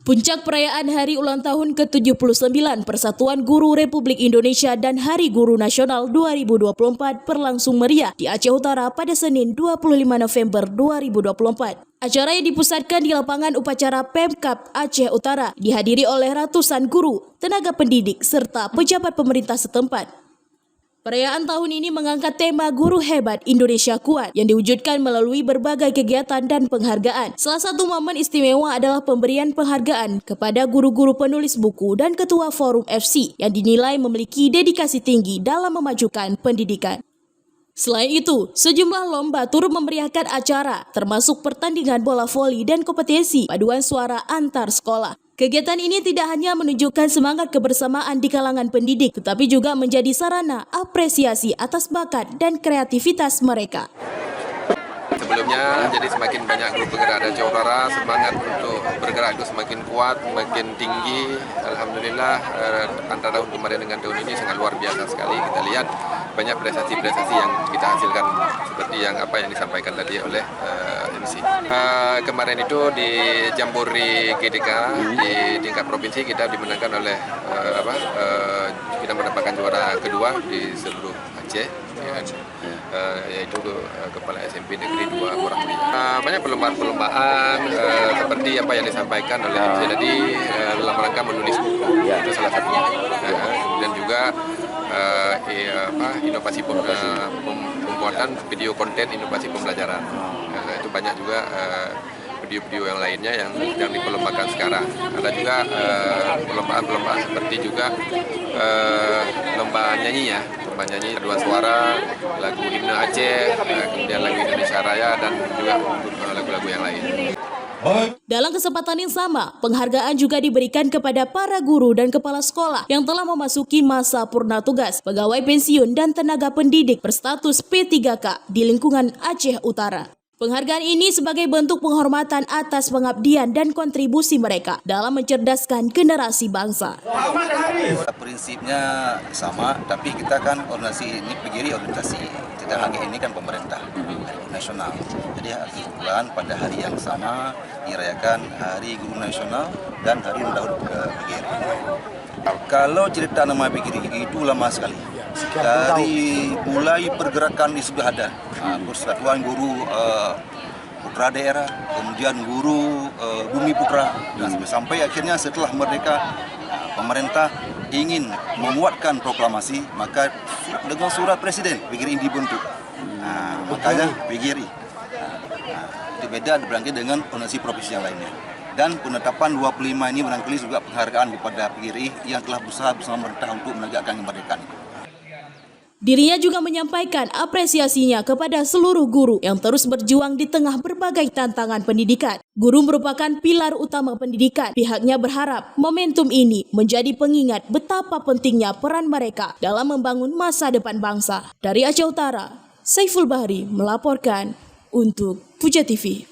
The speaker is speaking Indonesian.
Puncak perayaan Hari Ulang Tahun ke-79 Persatuan Guru Republik Indonesia dan Hari Guru Nasional 2024 berlangsung meriah di Aceh Utara pada Senin 25 November 2024. Acara yang dipusatkan di lapangan upacara Pemkab Aceh Utara dihadiri oleh ratusan guru, tenaga pendidik, serta pejabat pemerintah setempat. Perayaan tahun ini mengangkat tema Guru Hebat Indonesia Kuat yang diwujudkan melalui berbagai kegiatan dan penghargaan. Salah satu momen istimewa adalah pemberian penghargaan kepada guru-guru penulis buku dan ketua Forum FC yang dinilai memiliki dedikasi tinggi dalam memajukan pendidikan. Selain itu, sejumlah lomba turut memeriahkan acara, termasuk pertandingan bola voli dan kompetisi paduan suara antar sekolah. Kegiatan ini tidak hanya menunjukkan semangat kebersamaan di kalangan pendidik, tetapi juga menjadi sarana apresiasi atas bakat dan kreativitas mereka. Sebelumnya, jadi semakin banyak guru penggerak di Aceh Utara, semangat untuk bergerak itu semakin kuat, semakin tinggi. Alhamdulillah, antara tahun kemarin dengan tahun ini sangat luar biasa sekali. Kita lihat banyak prestasi-prestasi yang kita hasilkan, seperti yang disampaikan tadi oleh MC. Kemarin itu di Jambore GDK di tingkat provinsi kita dimenangkan oleh kita mendapatkan juara kedua di seluruh Aceh, yaitu Kepala SMP Negeri 2 Orang Mulia. Banyak perlombaan seperti apa yang disampaikan oleh MC tadi dalam rangka menulis buku, itu salah satunya. Kemudian juga inovasi pembuatan video konten inovasi pembelajaran. Itu banyak juga video-video yang lainnya yang diperlombakan sekarang. Ada juga perlombaan seperti juga lomba nyanyi paduan suara, lagu himne Aceh, kemudian lagu Indonesia Raya, dan juga lagu-lagu yang lain. Dalam kesempatan yang sama, penghargaan juga diberikan kepada para guru dan kepala sekolah yang telah memasuki masa purna tugas, pegawai pensiun dan tenaga pendidik berstatus P3K di lingkungan Aceh Utara. Penghargaan ini sebagai bentuk penghormatan atas pengabdian dan kontribusi mereka dalam mencerdaskan generasi bangsa. Prinsipnya sama, tapi kita kan organisasi ini PGRI organisasi. Tidak hanya ini kan pemerintah nasional. Jadi kebetulan pada hari yang sama dirayakan Hari Guru Nasional dan Hari Ulang Tahun PGRI. Kalau cerita nama PGRI itu lama sekali. Dari mulai pergerakan ini sudah ada Persatuan Guru Putra Daerah, kemudian Guru Bumi Putra, dan sampai akhirnya setelah merdeka pemerintah ingin menguatkan proklamasi, maka dengan surat presiden PGRI dibentuk. Makanya PGRI itu beda berangkat dengan organisasi provinsi yang lainnya. Dan penetapan 25 ini barangkali juga penghargaan kepada PGRI yang telah berusaha bersama pemerintah untuk menegakkan kemerdekaan. Dirinya juga menyampaikan apresiasinya kepada seluruh guru yang terus berjuang di tengah berbagai tantangan pendidikan. Guru merupakan pilar utama pendidikan. Pihaknya berharap momentum ini menjadi pengingat betapa pentingnya peran mereka dalam membangun masa depan bangsa. Dari Aceh Utara, Saiful Bahri melaporkan untuk Puja TV.